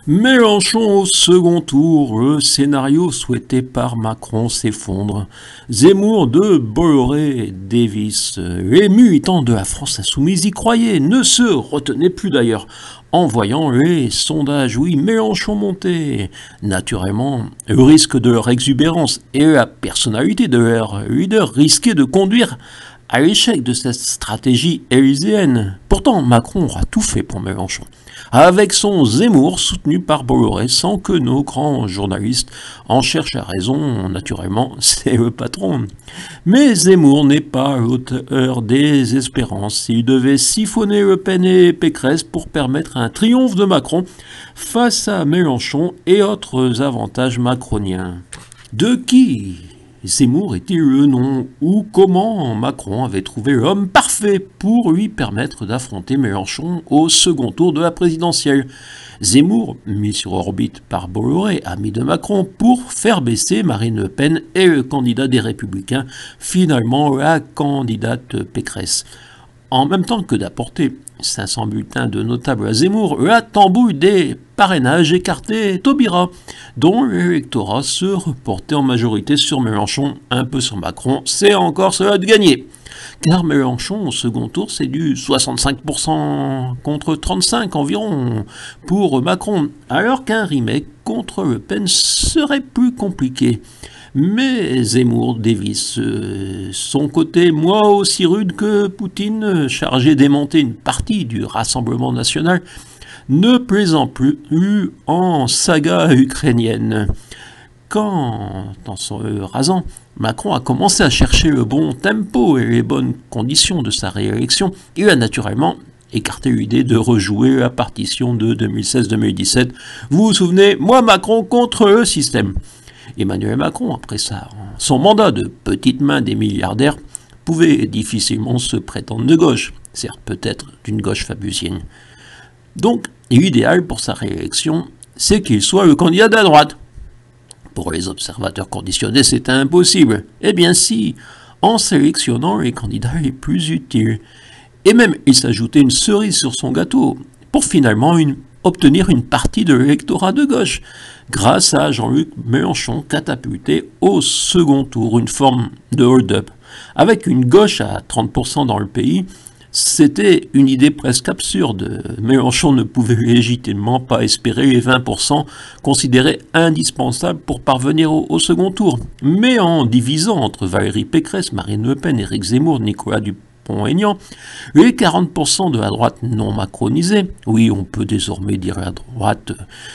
Mélenchon au second tour, le scénario souhaité par Macron s'effondre. Zemmour de Bolloré, Davis, les militants de la France insoumise y croyaient, ne se retenaient plus d'ailleurs, en voyant les sondages. Oui, Mélenchon montait. Naturellement, le risque de leur exubérance et la personnalité de leur leader risquaient de conduire à l'échec de cette stratégie élyséenne. Pourtant, Macron aura tout fait pour Mélenchon, avec son Zemmour soutenu par Bolloré, sans que nos grands journalistes en cherchent la raison. Naturellement, c'est le patron. Mais Zemmour n'est pas l'auteur des espérances. Il devait siphonner Le Pen et Pécresse pour permettre un triomphe de Macron face à Mélenchon et autres avantages macroniens. De qui Zemmour est-il le nom, ou comment Macron avait trouvé l'homme parfait pour lui permettre d'affronter Mélenchon au second tour de la présidentielle? Zemmour, mis sur orbite par Bolloré, ami de Macron, pour faire baisser Marine Le Pen et le candidat des Républicains, finalement la candidate Pécresse. En même temps que d'apporter 500 bulletins de notables à Zemmour, la tambouille des parrainages écartait Taubira, dont l'électorat se reportait en majorité sur Mélenchon, un peu sur Macron. C'est encore cela de gagner. Car Mélenchon, au second tour, c'est du 65% contre 35% environ pour Macron, alors qu'un remake contre Le Pen serait plus compliqué. Mais Zemmour dévisse son côté, moi aussi rude que Poutine, chargé d'aimanter une partie du Rassemblement national, ne plaisant plus en saga ukrainienne. Quand, en se rasant, Macron a commencé à chercher le bon tempo et les bonnes conditions de sa réélection, il a naturellement écarté l'idée de rejouer la partition de 2016-2017. Vous vous souvenez, moi Macron contre le système. Emmanuel Macron, après son mandat de petite main des milliardaires, pouvait difficilement se prétendre de gauche, certes peut-être d'une gauche fabusienne. Donc, l'idéal pour sa réélection, c'est qu'il soit le candidat de la droite. Pour les observateurs conditionnés, c'est impossible. Eh bien si, en sélectionnant les candidats les plus utiles. Et même, il s'ajoutait une cerise sur son gâteau, pour finalement obtenir une partie de l'électorat de gauche, grâce à Jean-Luc Mélenchon catapulté au second tour, une forme de hold-up. Avec une gauche à 30% dans le pays, c'était une idée presque absurde. Mélenchon ne pouvait légitimement pas espérer les 20% considérés indispensables pour parvenir au second tour. Mais en divisant entre Valérie Pécresse, Marine Le Pen, Éric Zemmour, Nicolas Dupont-Aignan, les 40% de la droite non macronisée, oui, on peut désormais dire la droite,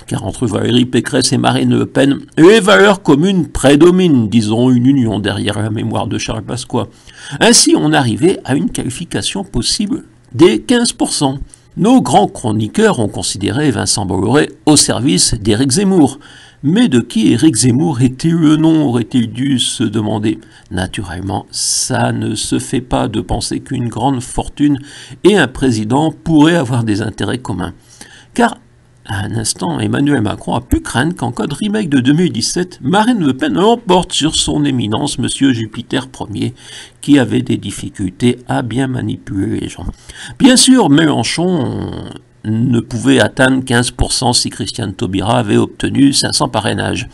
car entre Valérie Pécresse et Marine Le Pen, les valeurs communes prédominent, disons une union derrière la mémoire de Charles Pasqua. Ainsi, on arrivait à une qualification possible des 15%. Nos grands chroniqueurs ont considéré Vincent Bolloré au service d'Éric Zemmour. Mais de qui Éric Zemmour était le nom, aurait-il dû se demander. Naturellement, ça ne se fait pas de penser qu'une grande fortune et un président pourraient avoir des intérêts communs. Car, à un instant, Emmanuel Macron a pu craindre qu'en code remake de 2017, Marine Le Pen l'emporte sur son éminence, Monsieur Jupiter Ier, qui avait des difficultés à bien manipuler les gens. Bien sûr, Mélenchon ne pouvait atteindre 15% si Christiane Taubira avait obtenu 500 parrainages.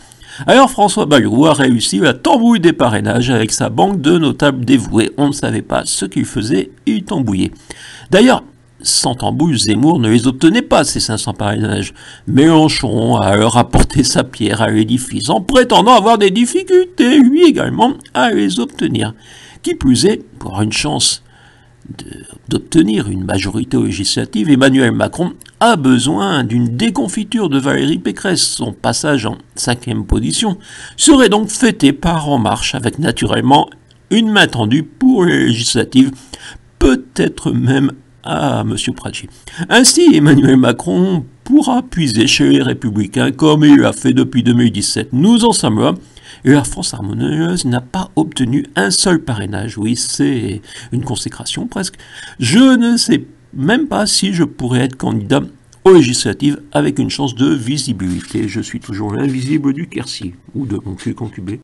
Alors François Bayrou a réussi la tambouille des parrainages avec sa banque de notables dévoués. On ne savait pas ce qu'il faisait, il tambouillait. D'ailleurs, sans tambouille, Zemmour ne les obtenait pas, ces 500 parrainages. Mélenchon a alors apporté sa pierre à l'édifice, en prétendant avoir des difficultés, lui également, à les obtenir. Qui plus est, pour avoir une chance d'obtenir une majorité législative, Emmanuel Macron a besoin d'une déconfiture de Valérie Pécresse. Son passage en 5e position serait donc fêté par En Marche, avec naturellement une main tendue pour les législatives, peut-être même à M. Pradier. Ainsi, Emmanuel Macron pourra puiser chez les Républicains comme il l'a fait depuis 2017. Nous en sommes là. Et la France harmonieuse n'a pas obtenu un seul parrainage. Oui, c'est une consécration presque. Je ne sais même pas si je pourrais être candidat aux législatives avec une chance de visibilité. Je suis toujours l'invisible du Quercy ou de mon cul concubé.